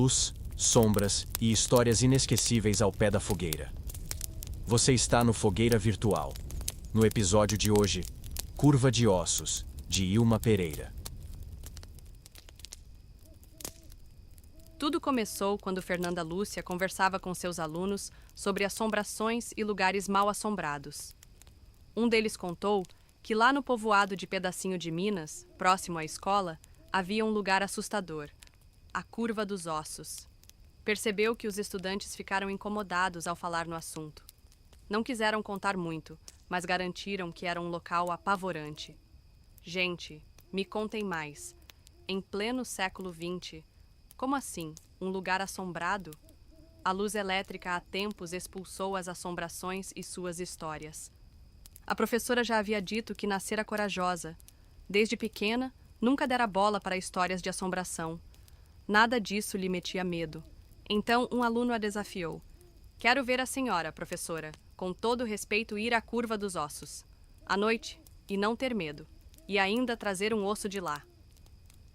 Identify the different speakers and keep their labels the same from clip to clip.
Speaker 1: Luz, sombras e histórias inesquecíveis ao pé da fogueira. Você está no Fogueira Virtual. No episódio de hoje, Curva de Ossos, de Ilma Pereira.
Speaker 2: Tudo começou quando Fernanda Lúcia conversava com seus alunos sobre assombrações e lugares mal assombrados. Um deles contou que lá no povoado de Pedacinho de Minas, próximo à escola, havia um lugar assustador, a Curva dos Ossos. Percebeu que os estudantes ficaram incomodados ao falar no assunto. Não quiseram contar muito, mas garantiram que era um local apavorante. Gente, me contem mais. Em pleno século XX, como assim? Um lugar assombrado? A luz elétrica há tempos expulsou as assombrações e suas histórias. A professora já havia dito que nascera corajosa. Desde pequena, nunca dera bola para histórias de assombração. Nada disso lhe metia medo. Então, um aluno a desafiou. Quero ver a senhora, professora, com todo respeito, ir à Curva dos Ossos. À noite, e não ter medo. E ainda trazer um osso de lá.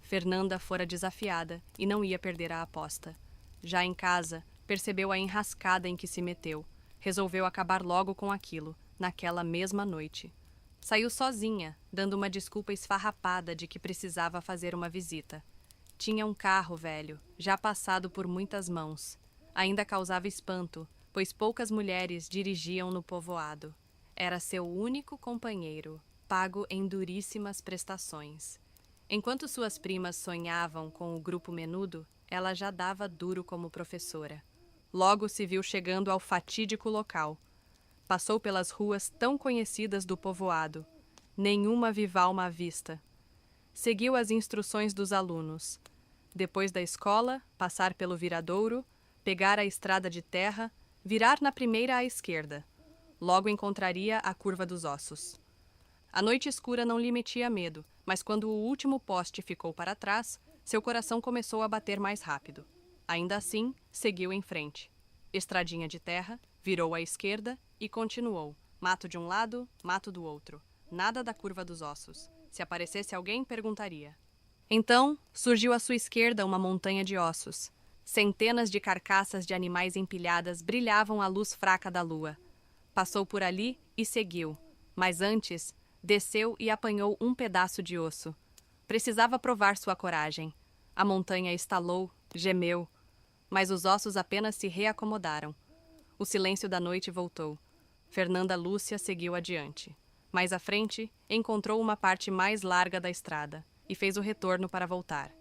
Speaker 2: Fernanda fora desafiada e não ia perder a aposta. Já em casa, percebeu a enrascada em que se meteu. Resolveu acabar logo com aquilo, naquela mesma noite. Saiu sozinha, dando uma desculpa esfarrapada de que precisava fazer uma visita. Tinha um carro velho, já passado por muitas mãos. Ainda causava espanto, pois poucas mulheres dirigiam no povoado. Era seu único companheiro, pago em duríssimas prestações. Enquanto suas primas sonhavam com o grupo menudo, ela já dava duro como professora. Logo se viu chegando ao fatídico local. Passou pelas ruas tão conhecidas do povoado. Nenhuma viva alma à vista. Seguiu as instruções dos alunos. Depois da escola, passar pelo viradouro, pegar a estrada de terra, virar na primeira à esquerda. Logo encontraria a Curva dos Ossos. A noite escura não lhe metia medo, mas quando o último poste ficou para trás, seu coração começou a bater mais rápido. Ainda assim, seguiu em frente. Estradinha de terra, virou à esquerda e continuou. Mato de um lado, mato do outro. Nada da Curva dos Ossos. Se aparecesse alguém, perguntaria. Então, surgiu à sua esquerda uma montanha de ossos. Centenas de carcaças de animais empilhadas brilhavam à luz fraca da lua. Passou por ali e seguiu, mas antes, desceu e apanhou um pedaço de osso. Precisava provar sua coragem. A montanha estalou, gemeu, mas os ossos apenas se reacomodaram. O silêncio da noite voltou. Fernanda Lúcia seguiu adiante. Mais à frente, encontrou uma parte mais larga da estrada e fez o retorno para voltar.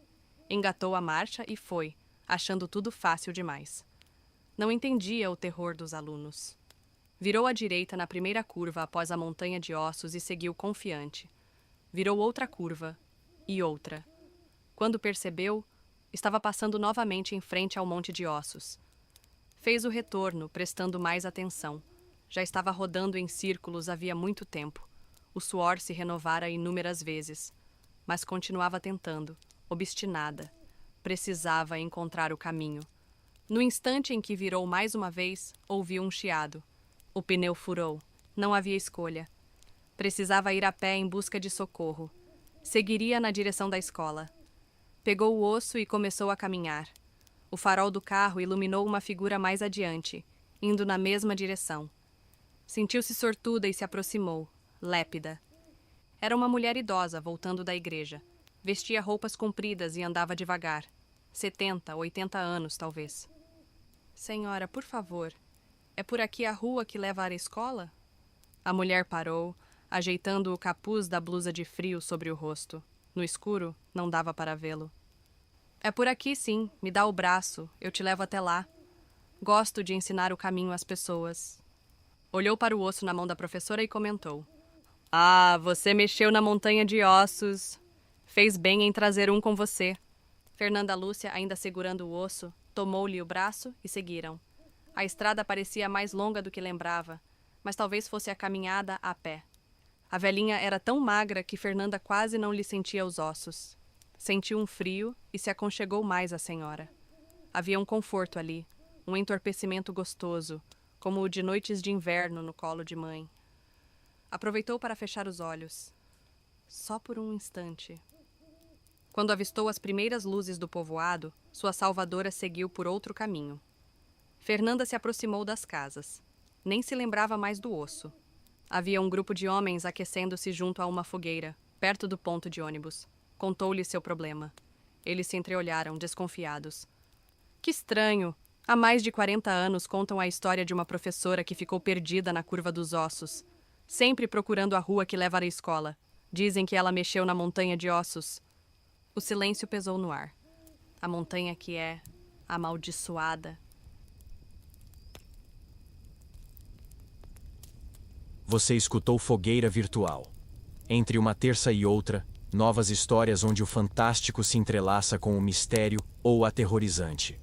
Speaker 2: Engatou a marcha e foi, achando tudo fácil demais. Não entendia o terror dos alunos. Virou à direita na primeira curva após a montanha de ossos e seguiu confiante. Virou outra curva e outra. Quando percebeu, estava passando novamente em frente ao monte de ossos. Fez o retorno, prestando mais atenção. Já estava rodando em círculos havia muito tempo. O suor se renovara inúmeras vezes. Mas continuava tentando, obstinada. Precisava encontrar o caminho. No instante em que virou mais uma vez, ouviu um chiado. O pneu furou. Não havia escolha. Precisava ir a pé em busca de socorro. Seguiria na direção da escola. Pegou o osso e começou a caminhar. O farol do carro iluminou uma figura mais adiante, indo na mesma direção. Sentiu-se sortuda e se aproximou, lépida. Era uma mulher idosa voltando da igreja. Vestia roupas compridas e andava devagar. 70, 80 anos, talvez. Senhora, por favor, é por aqui a rua que leva à escola? A mulher parou, ajeitando o capuz da blusa de frio sobre o rosto. No escuro, não dava para vê-lo. É por aqui, sim. Me dá o braço. Eu te levo até lá. Gosto de ensinar o caminho às pessoas. Olhou para o osso na mão da professora e comentou. Ah, você mexeu na montanha de ossos. Fez bem em trazer um com você. Fernanda Lúcia, ainda segurando o osso, tomou-lhe o braço e seguiram. A estrada parecia mais longa do que lembrava, mas talvez fosse a caminhada a pé. A velhinha era tão magra que Fernanda quase não lhe sentia os ossos. Sentiu um frio e se aconchegou mais à senhora. Havia um conforto ali, um entorpecimento gostoso, como o de noites de inverno no colo de mãe. Aproveitou para fechar os olhos. Só por um instante. Quando avistou as primeiras luzes do povoado, sua salvadora seguiu por outro caminho. Fernanda se aproximou das casas. Nem se lembrava mais do osso. Havia um grupo de homens aquecendo-se junto a uma fogueira, perto do ponto de ônibus. Contou-lhe seu problema. Eles se entreolharam, desconfiados. Que estranho! Há mais de 40 anos contam a história de uma professora que ficou perdida na curva dos ossos, sempre procurando a rua que leva à escola. Dizem que ela mexeu na montanha de ossos. O silêncio pesou no ar. A montanha que é amaldiçoada.
Speaker 1: Você escutou Fogueira Virtual. Entre uma terça e outra, novas histórias onde o fantástico se entrelaça com o mistério ou o aterrorizante.